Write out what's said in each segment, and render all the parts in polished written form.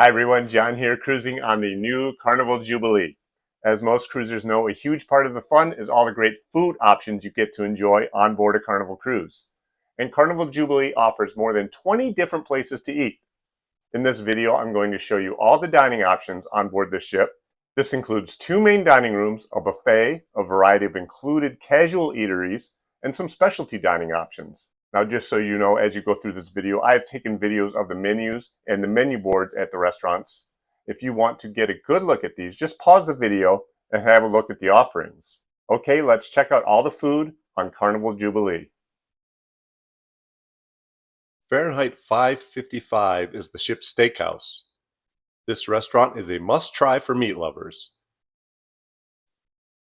Hi everyone, John here, cruising on the new Carnival Jubilee. As most cruisers know, a huge part of the fun is all the great food options you get to enjoy on board a Carnival cruise. And Carnival Jubilee offers more than 20 different places to eat. In this video, I'm going to show you all the dining options on board the ship. This includes 2 main dining rooms, a buffet, a variety of included casual eateries, and some specialty dining options. Now, just so you know, as you go through this video, I have taken videos of the menus and the menu boards at the restaurants. If you want to get a good look at these, just pause the video and have a look at the offerings. Okay, let's check out all the food on Carnival Jubilee. Fahrenheit 555 is the ship's steakhouse. This restaurant is a must-try for meat lovers.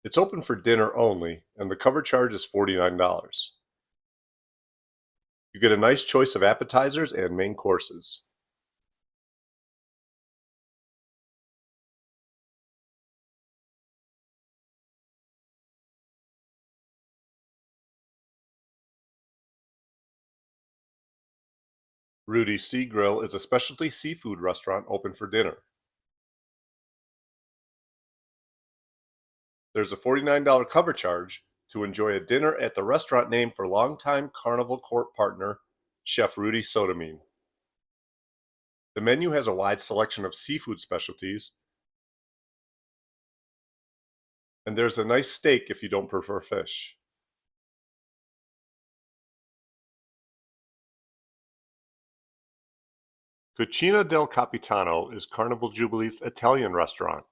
It's open for dinner only, and the cover charge is $49. You get a nice choice of appetizers and main courses. Rudy Sea Grill is a specialty seafood restaurant open for dinner. There's a $49 cover charge to enjoy a dinner at the restaurant named for longtime Carnival Court partner, Chef Rudy Sotomine. The menu has a wide selection of seafood specialties, and there's a nice steak if you don't prefer fish. Cucina del Capitano is Carnival Jubilee's Italian restaurant.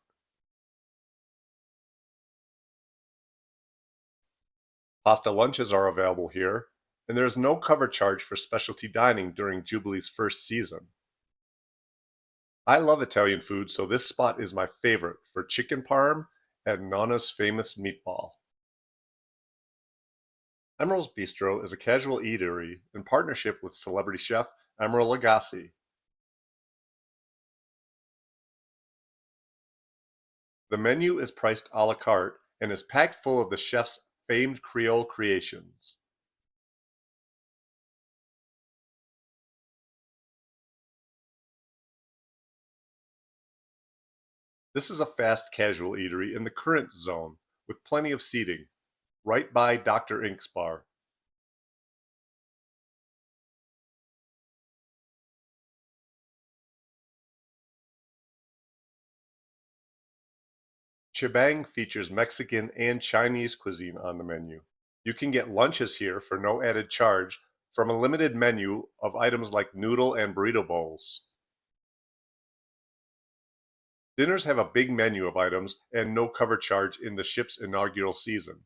Pasta lunches are available here, and there is no cover charge for specialty dining during Jubilee's first season. I love Italian food, so this spot is my favorite for chicken parm and Nonna's famous meatball. Emerald's Beastro is a casual eatery in partnership with celebrity chef Emerald Lagasse. The menu is priced a la carte and is packed full of the chef's famed Creole creations. This is a fast casual eatery in the current zone with plenty of seating, right by Dr. Ink's bar. Chibang features Mexican and Chinese cuisine on the menu. You can get lunches here for no added charge from a limited menu of items like noodle and burrito bowls. Dinners have a big menu of items and no cover charge in the ship's inaugural season.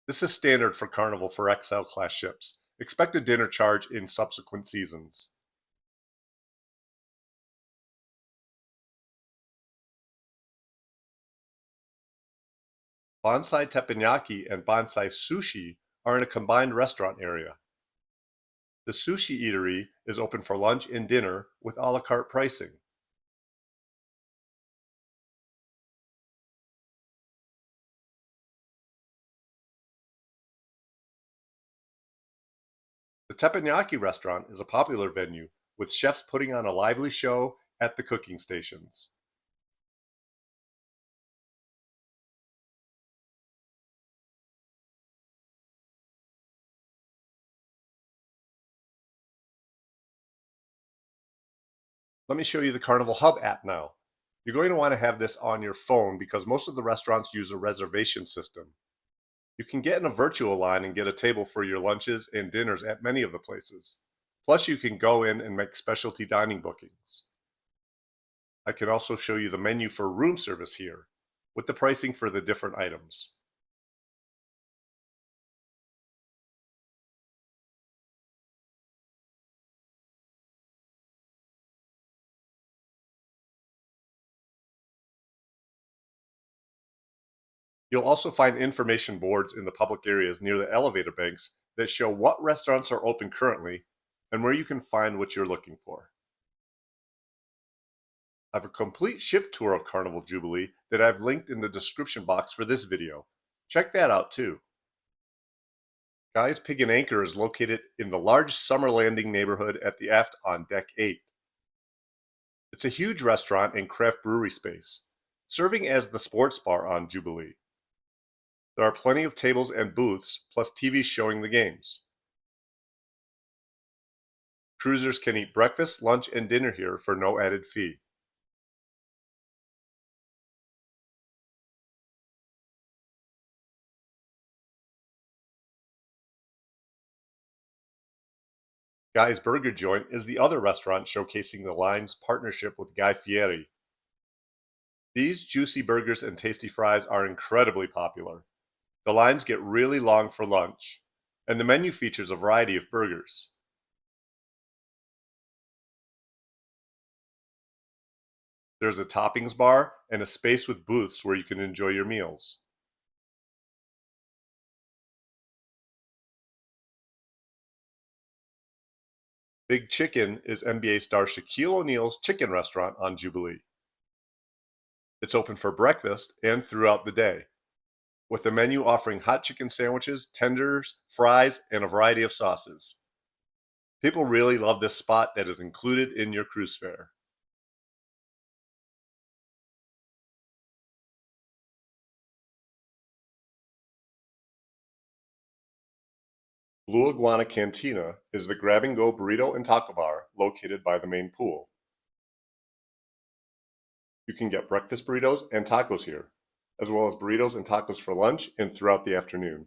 This is standard for Carnival for XL class ships. Expect a dinner charge in subsequent seasons. Bonsai Teppanyaki and Bonsai Sushi are in a combined restaurant area. The Sushi Eery is open for lunch and dinner with a la carte pricing. The Teppanyaki restaurant is a popular venue, with chefs putting on a lively show at the cooking stations. Let me show you the Carnival Hub app now. You're going to want to have this on your phone because most of the restaurants use a reservation system. You can get in a virtual line and get a table for your lunches and dinners at many of the places. Plus, you can go in and make specialty dining bookings. I can also show you the menu for room service here, with the pricing for the different items. You'll also find information boards in the public areas near the elevator banks that show what restaurants are open currently and where you can find what you're looking for. I have a complete ship tour of Carnival Jubilee that I've linked in the description box for this video. Check that out too. Guy's Pig and Anchor is located in the large summer landing neighborhood at the aft on Deck 8. It's a huge restaurant and craft brewery space, serving as the sports bar on Jubilee. There are plenty of tables and booths, plus TVs showing the games. Cruisers can eat breakfast, lunch, and dinner here for no added fee. Guy's Burger Joint is the other restaurant showcasing the line's partnership with Guy Fieri. These juicy burgers and tasty fries are incredibly popular. The lines get really long for lunch, and the menu features a variety of burgers. There's a toppings bar and a space with booths where you can enjoy your meals. Big Chicken is NBA star Shaquille O'Neal's chicken restaurant on Jubilee. It's open for breakfast and throughout the day, with the menu offering hot chicken sandwiches, tenders, fries, and a variety of sauces. People really love this spot that is included in your cruise fare. Blue Iguana Cantina is the grab-and-go burrito and taco bar located by the main pool. You can get breakfast burritos and tacos here, as well as burritos and tacos for lunch and throughout the afternoon.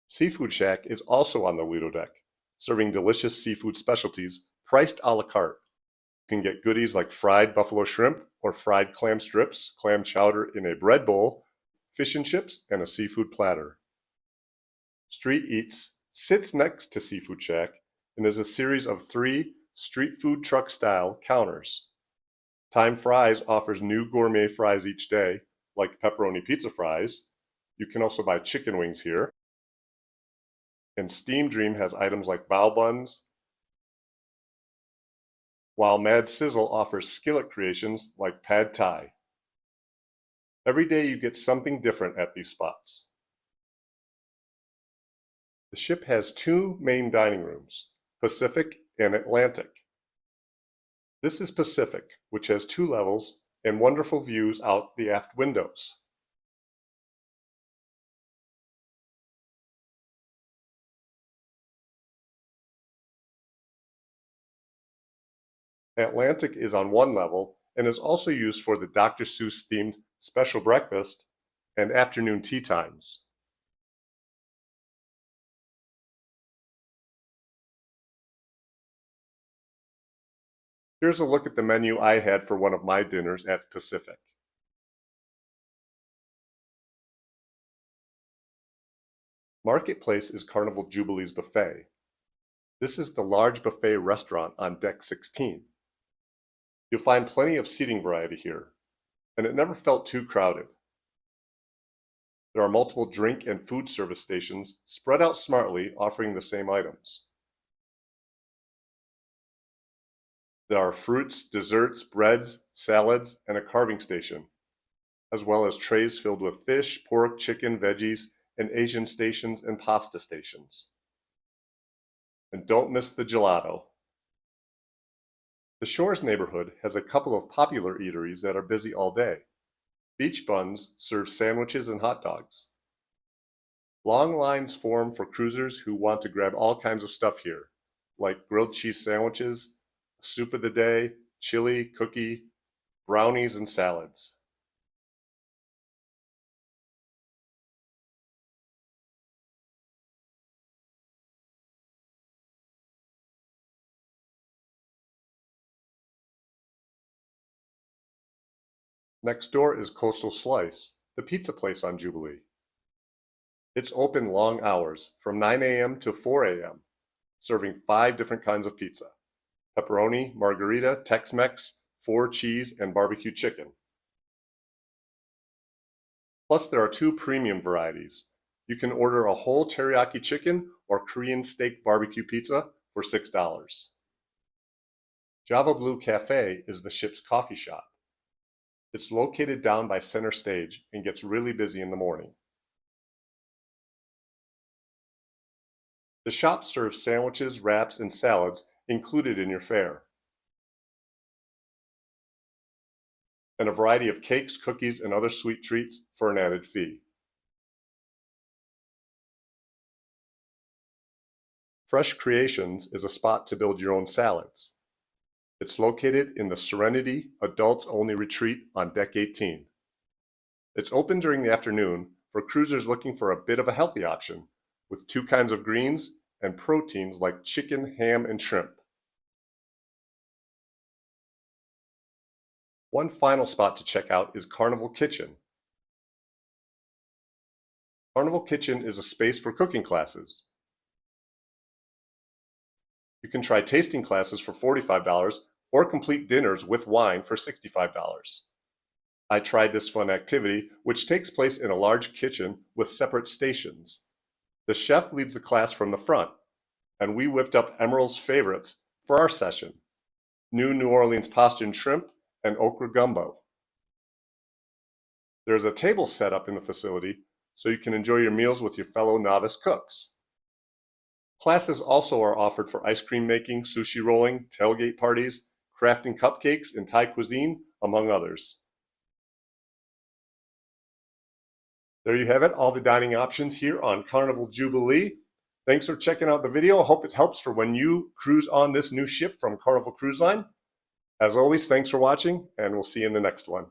Seafood Shack is also on the Lido deck, serving delicious seafood specialties priced a la carte. You can get goodies like fried buffalo shrimp or fried clam strips, clam chowder in a bread bowl, fish and chips, and a seafood platter. Street Eats sits next to Seafood Shack and is a series of 3 street food truck style counters. Time Fries offers new gourmet fries each day, like pepperoni pizza fries. You can also buy chicken wings here. And Steam Dream has items like bao buns, while Mad Sizzle offers skillet creations like pad thai. Every day you get something different at these spots. The ship has 2 main dining rooms, Pacific and Atlantic. This is Pacific, which has 2 levels and wonderful views out the aft windows. Atlantic is on 1 level and is also used for the Dr. Seuss themed special breakfast and afternoon tea times. Here's a look at the menu I had for one of my dinners at Pacific. Marketplace is Carnival Jubilee's buffet. This is the large buffet restaurant on deck 16. You'll find plenty of seating variety here, and it never felt too crowded. There are multiple drink and food service stations spread out smartly offering the same items. There are fruits, desserts, breads, salads, and a carving station, as well as trays filled with fish, pork, chicken, veggies, and Asian stations and pasta stations. And don't miss the gelato. The Shores neighborhood has a couple of popular eateries that are busy all day. Beach Buns serves sandwiches and hot dogs. Long lines form for cruisers who want to grab all kinds of stuff here, like grilled cheese sandwiches, soup of the day, chili, cookie, brownies, and salads. Next door is Coastal Slice, the pizza place on Jubilee. It's open long hours, from 9 a.m. to 4 a.m., serving 5 different kinds of pizza: pepperoni, margarita, Tex-Mex, 4 cheese, and barbecue chicken. Plus, there are 2 premium varieties. You can order a whole teriyaki chicken or Korean steak barbecue pizza for $6. Java Blue Cafe is the ship's coffee shop. It's located down by center stage and gets really busy in the morning. The shop serves sandwiches, wraps, and salads included in your fare, and a variety of cakes, cookies, and other sweet treats for an added fee. Fresh Creations is a spot to build your own salads. It's located in the Serenity Adults Only Retreat on Deck 18. It's open during the afternoon for cruisers looking for a bit of a healthy option, with 2 kinds of greens and proteins like chicken, ham, and shrimp. One final spot to check out is Carnival Kitchen. Carnival Kitchen is a space for cooking classes. You can try tasting classes for $45 or complete dinners with wine for $65. I tried this fun activity, which takes place in a large kitchen with separate stations. The chef leads the class from the front, and we whipped up Emerald's favorites for our session: New Orleans pasta and shrimp and okra gumbo. There's a table set up in the facility so you can enjoy your meals with your fellow novice cooks. Classes also are offered for ice cream making, sushi rolling, tailgate parties, crafting cupcakes, and Thai cuisine, among others. There you have it, all the dining options here on Carnival Jubilee. Thanks for checking out the video. I hope it helps for when you cruise on this new ship from Carnival Cruise Line. As always, thanks for watching, and we'll see you in the next one.